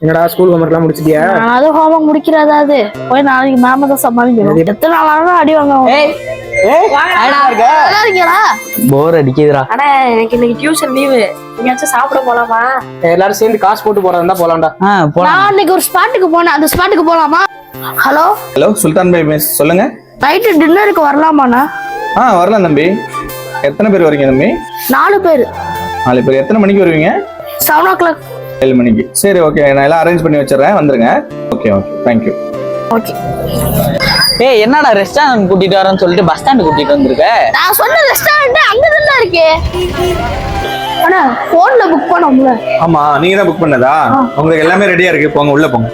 என்னடா ஸ்கூல் ஹோம்ஒர்க்லாம் முடிச்சிட்டியா? அது ஹோம்ஒர்க் முடிக்கிறதா அது? போய் நாளைக்கு மேம தான் சமாளிக்கணும். எத்தனை நாளாலும் அடி வாங்க. போர் அடிக்குதுடா. அட எனக்கு இன்னைக்கு டியூஷன் லீவு. எங்கயாச்சும் சாப்பிட போலாமா? எல்லாரும் சேர்ந்து காசு போட்டு போறதா போலாம்டா. நான் இன்னைக்கு ஒரு ஸ்பாட்டுக்கு போனேன். அந்த ஸ்பாட்டுக்கு போலாமா? ஹலோ ஹலோ சுல்தான் பாய் மிஸ், சொல்லுங்க. நைட்டு டின்னருக்கு வரலாமாண்ணா? வரலாம் தம்பி. எத்தனை பேர் வரீங்க தம்பி? 4 பேர். 4 பேர். எத்தனை மணிக்கு வருவீங்க? 7 o'clock. 7 மணிக்கு. சரி, ஓகே, நான் எல்லாம் அரேஞ்ச் பண்ணி வச்சிடறேன், வந்துருங்க. Okay okay, thank you. ஓகே. ஏய், என்னடா ரெஸ்டாரண்ட் கூட்டிட்டு வரேன்னு சொல்லிட்டு பஸ் ஸ்டாண்ட் கூட்டிட்டு வந்திருக்க? நான் சொன்ன ரெஸ்டாரண்ட் அங்கதானே இருக்கே. அண்ணா போன்ல புக் பண்ணோம்ல. ஆமா, நீங்க தான் புக் பண்ணதா? உங்களுக்கு எல்லாமே ரெடியா இருக்கு, போங்க உள்ள போங்க.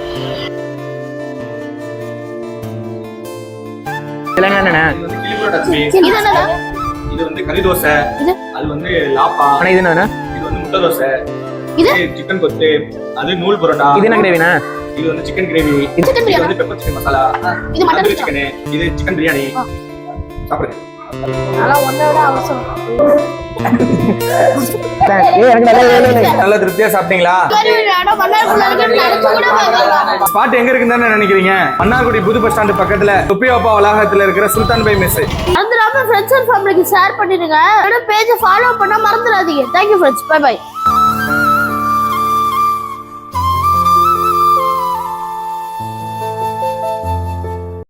இது வந்து கறி தோசை, அது வந்து லாப்பா, இது என்னண்ணா? இது வந்து முட்டை தோசை, இது சிக்கன் கொத்து, அது நூல் பரோட்டா. இது என்ன கிரேவினா? இது வந்து சிக்கன் கிரேவி, இது வந்து பெப்பர் சிக்கன் மசாலா, இது மட்டன் சிக்கன், இது சிக்கன் பிரியாணி. சாப்பிடுங்க. அதெல்லாம் ஒண்ணோட அவசரம். நல்லா திருப்தியா சாப்பிட்டீங்களா? ஸ்பாட் எங்க இருக்குன்னு நினைக்கிறீங்க? மன்னார்குடி புது பஸ் ஸ்டாண்ட் பக்கத்துல துப்பியோப்பா வளாகத்துல இருக்கிற சுல்தான் பாய் மெஸ். மறந்துடாம ஃப்ரெண்ட்ஸ் அண்ட் ஃபேமிலிக்கு ஷேர் பண்ணிடுங்க. பேஜை ஃபாலோ பண்ண மறந்துடாதீங்க. Thank you friends. Bye by.